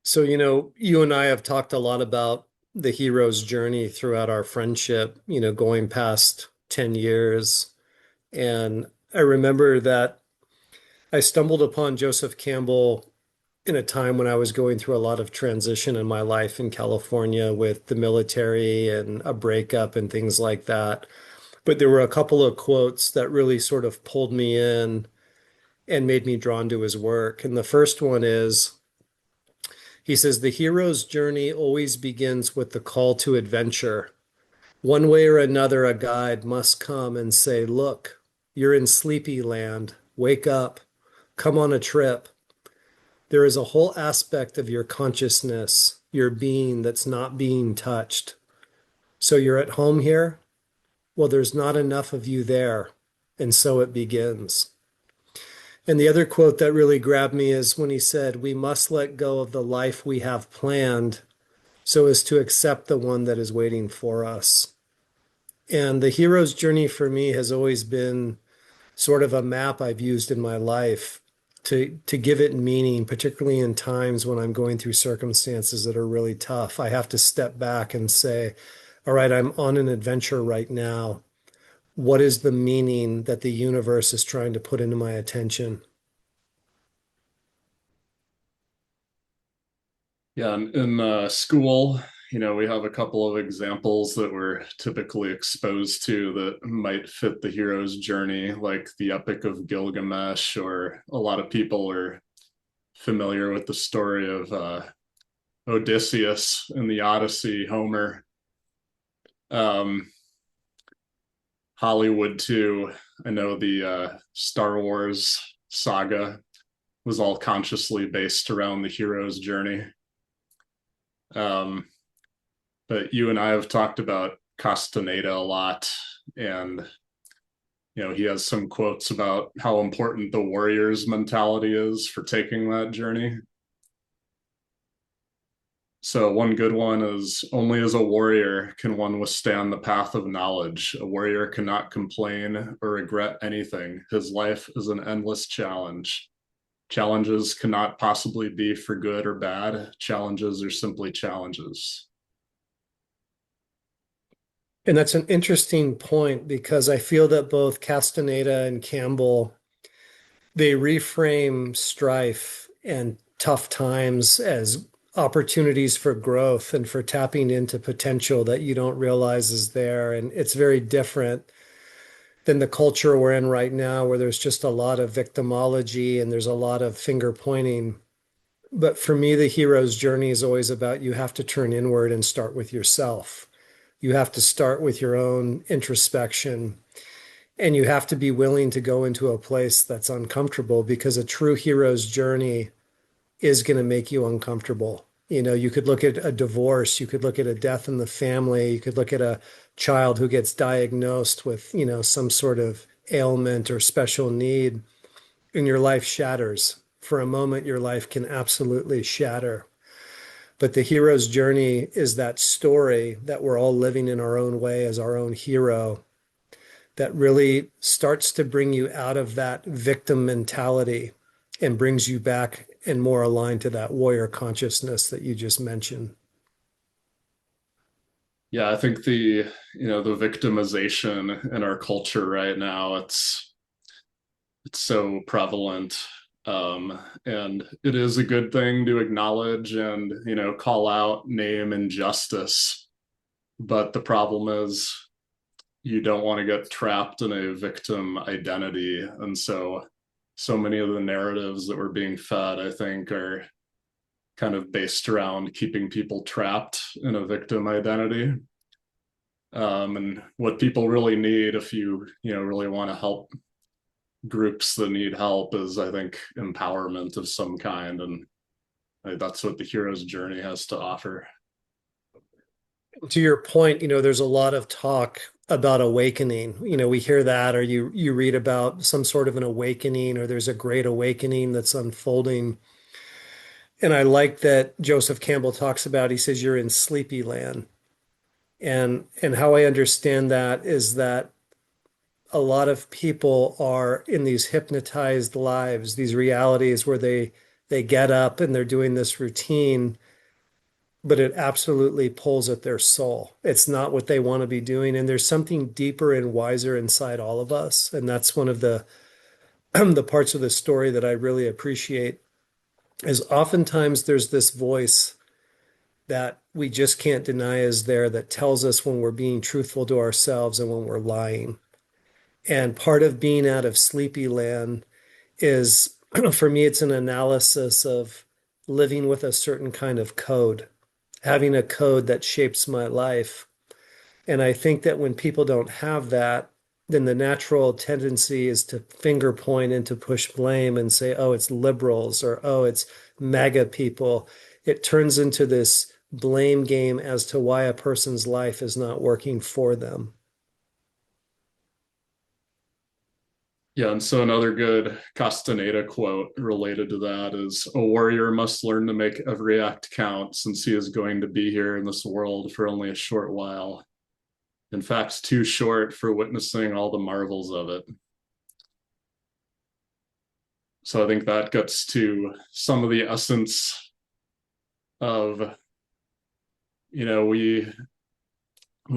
So, you and I have talked a lot about the hero's journey throughout our friendship, going past 10 years. And I remember that I stumbled upon Joseph Campbell in a time when I was going through a lot of transition in my life in California with the military and a breakup and things like that. But there were a couple of quotes that really sort of pulled me in and made me drawn to his work. And the first one is, he says, the hero's journey always begins with the call to adventure. One way or another, a guide must come and say, look, you're in sleepy land. Wake up. Come on a trip. There is a whole aspect of your consciousness, your being that's not being touched. So you're at home here? Well, there's not enough of you there. And so it begins. And the other quote that really grabbed me is when he said, we must let go of the life we have planned so as to accept the one that is waiting for us. And the hero's journey for me has always been sort of a map I've used in my life to give it meaning, particularly in times when I'm going through circumstances that are really tough. I have to step back and say, all right, I'm on an adventure right now. What is the meaning that the universe is trying to put into my attention? Yeah, in school, we have a couple of examples that we're typically exposed to that might fit the hero's journey, like the Epic of Gilgamesh, or a lot of people are familiar with the story of Odysseus in the Odyssey, Homer. Um, Hollywood, too. I know the Star Wars saga was all consciously based around the hero's journey. Um, but you and I have talked about Castaneda a lot, and he has some quotes about how important the warrior's mentality is for taking that journey. So one good one is only as a warrior can one withstand the path of knowledge. A warrior cannot complain or regret anything. His life is an endless challenge. Challenges cannot possibly be for good or bad. Challenges are simply challenges. And that's an interesting point because I feel that both Castaneda and Campbell, they reframe strife and tough times as opportunities for growth and for tapping into potential that you don't realize is there. And it's very different than the culture we're in right now, where there's just a lot of victimology and there's a lot of finger pointing. But for me, the hero's journey is always about you have to turn inward and start with yourself. You have to start with your own introspection, and you have to be willing to go into a place that's uncomfortable because a true hero's journey is going to make you uncomfortable. You could look at a divorce, you could look at a death in the family, you could look at a child who gets diagnosed with, some sort of ailment or special need, and your life shatters. For a moment, your life can absolutely shatter. But the hero's journey is that story that we're all living in our own way as our own hero that really starts to bring you out of that victim mentality and brings you back and more aligned to that warrior consciousness that you just mentioned. Yeah, I think the victimization in our culture right now, it's so prevalent. And it is a good thing to acknowledge and, call out, name injustice. But the problem is you don't want to get trapped in a victim identity. And so many of the narratives that we're being fed, I think, are kind of based around keeping people trapped in a victim identity. And what people really need, if you really want to help groups that need help, is I think empowerment of some kind, and that's what the hero's journey has to offer. To your point, there's a lot of talk about awakening. We hear that, or you read about some sort of an awakening, or there's a great awakening that's unfolding. And I like that Joseph Campbell talks about, he says, you're in sleepy land. And how I understand that is that a lot of people are in these hypnotized lives, these realities where They get up and they're doing this routine, but it absolutely pulls at their soul. It's not what they want to be doing. And there's something deeper and wiser inside all of us. And that's one of the the parts of the story that I really appreciate is oftentimes there's this voice that we just can't deny is there that tells us when we're being truthful to ourselves and when we're lying. And part of being out of sleepy land is, for me, it's an analysis of living with a certain kind of code, having a code that shapes my life. And I think that when people don't have that, then the natural tendency is to finger point and to push blame and say, oh, it's liberals or oh, it's MAGA people. It turns into this blame game as to why a person's life is not working for them. Yeah, and so another good Castaneda quote related to that is a warrior must learn to make every act count since he is going to be here in this world for only a short while. In fact, too short for witnessing all the marvels of it. So I think that gets to some of the essence of, you know, we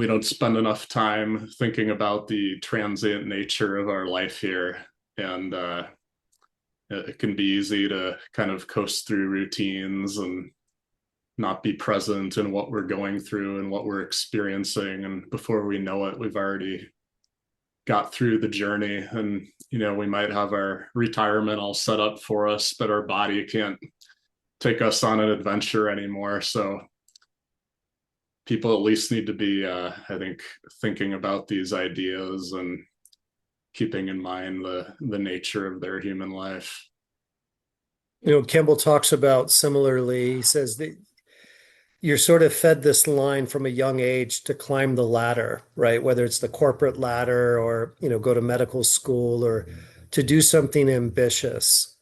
don't spend enough time thinking about the transient nature of our life here. And it can be easy to kind of coast through routines and not be present in what we're going through and what we're experiencing. And before we know it, we've already got through the journey. And, you know, we might have our retirement all set up for us, but our body can't take us on an adventure anymore. So people at least need to be, I think, thinking about these ideas and keeping in mind the nature of their human life. Campbell talks about similarly, he says that you're sort of fed this line from a young age to climb the ladder, right? Whether it's the corporate ladder or, go to medical school or to do something ambitious.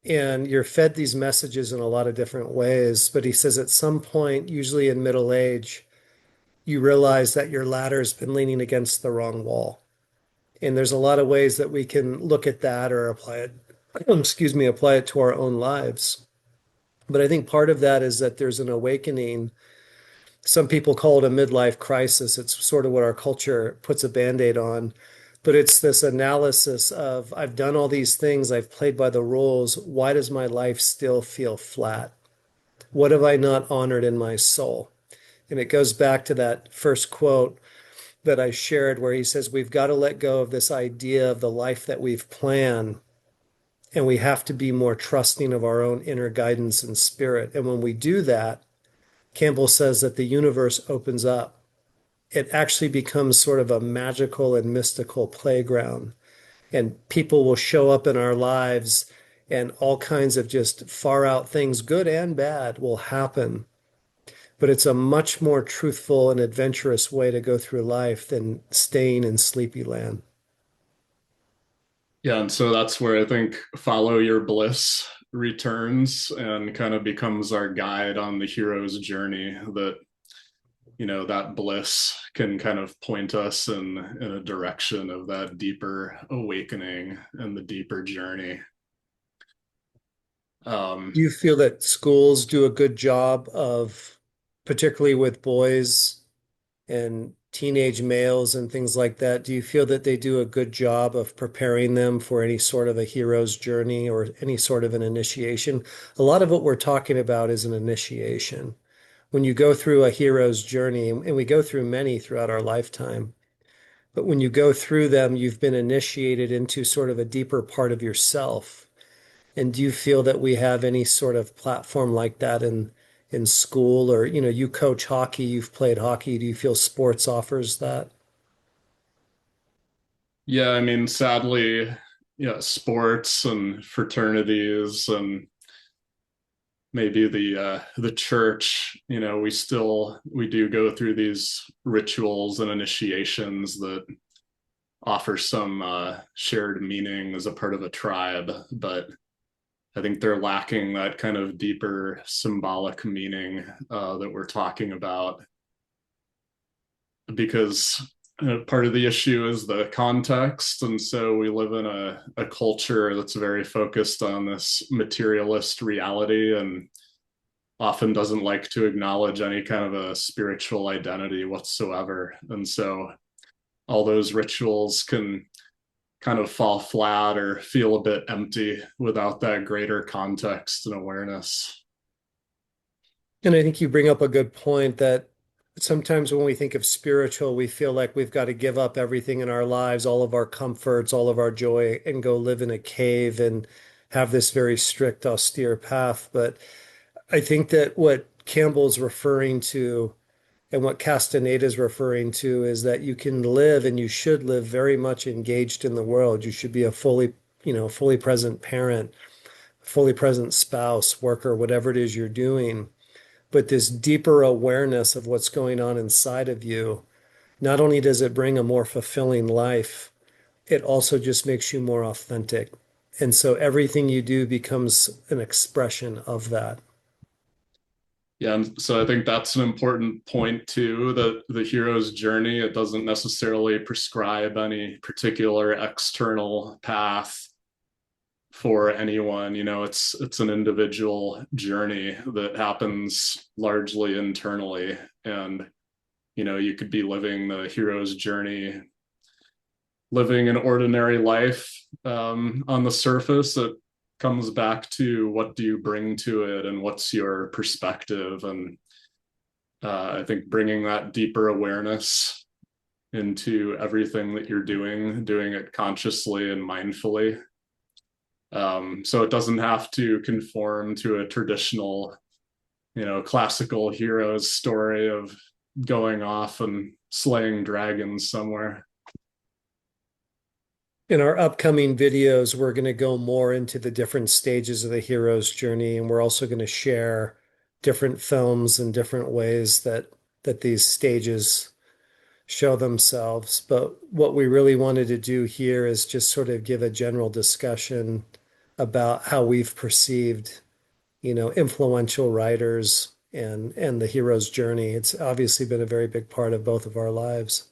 And you're fed these messages in a lot of different ways. But he says at some point, usually in middle age, you realize that your ladder's been leaning against the wrong wall. And there's a lot of ways that we can look at that or apply it, excuse me, apply it to our own lives. But I think part of that is that there's an awakening. Some people call it a midlife crisis. It's sort of what our culture puts a band-aid on. But it's this analysis of I've done all these things, I've played by the rules. Why does my life still feel flat? What have I not honored in my soul? And it goes back to that first quote that I shared where he says, we've got to let go of this idea of the life that we've planned, and we have to be more trusting of our own inner guidance and spirit. And when we do that, Campbell says that the universe opens up. It actually becomes sort of a magical and mystical playground. And people will show up in our lives, and all kinds of just far out things, good and bad, will happen. But it's a much more truthful and adventurous way to go through life than staying in sleepy land. Yeah, and so that's where I think follow your bliss returns and kind of becomes our guide on the hero's journey. That, you know, that bliss can kind of point us in a direction of that deeper awakening and the deeper journey. um Do you feel that schools do a good job of, particularly with boys and teenage males and things like that, do you feel that they do a good job of preparing them for any sort of a hero's journey or any sort of an initiation? A lot of what we're talking about is an initiation. When you go through a hero's journey, and we go through many throughout our lifetime, but when you go through them, you've been initiated into sort of a deeper part of yourself. And do you feel that we have any sort of platform like that in school or, you coach hockey, you've played hockey. Do you feel sports offers that? yeah, I mean, sadly, yeah, sports and fraternities and maybe the church, you know, we do go through these rituals and initiations that offer some shared meaning as a part of a tribe, but I think they're lacking that kind of deeper symbolic meaning that we're talking about, because part of the issue is the context. And so we live in a culture that's very focused on this materialist reality and often doesn't like to acknowledge any kind of a spiritual identity whatsoever. And so all those rituals can kind of fall flat or feel a bit empty without that greater context and awareness. And I think you bring up a good point that sometimes when we think of spiritual, we feel like we've got to give up everything in our lives, all of our comforts, all of our joy, and go live in a cave and have this very strict, austere path. But I think that what Campbell's referring to and what Castaneda is referring to is that you can live and you should live very much engaged in the world. You should be a fully present parent, fully present spouse, worker, whatever it is you're doing. But this deeper awareness of what's going on inside of you, not only does it bring a more fulfilling life, it also just makes you more authentic. And so everything you do becomes an expression of that. Yeah, and so I think that's an important point too, that the hero's journey, it doesn't necessarily prescribe any particular external path for anyone. It's an individual journey that happens largely internally. And you could be living the hero's journey, living an ordinary life. On the surface, it comes back to what do you bring to it and what's your perspective. And I think bringing that deeper awareness into everything that you're doing it consciously and mindfully. So it doesn't have to conform to a traditional, classical hero's story of going off and slaying dragons somewhere. In our upcoming videos, we're going to go more into the different stages of the hero's journey, and we're also going to share different films and different ways that these stages show themselves. But what we really wanted to do here is just sort of give a general discussion about how we've perceived, influential writers and the hero's journey. It's obviously been a very big part of both of our lives.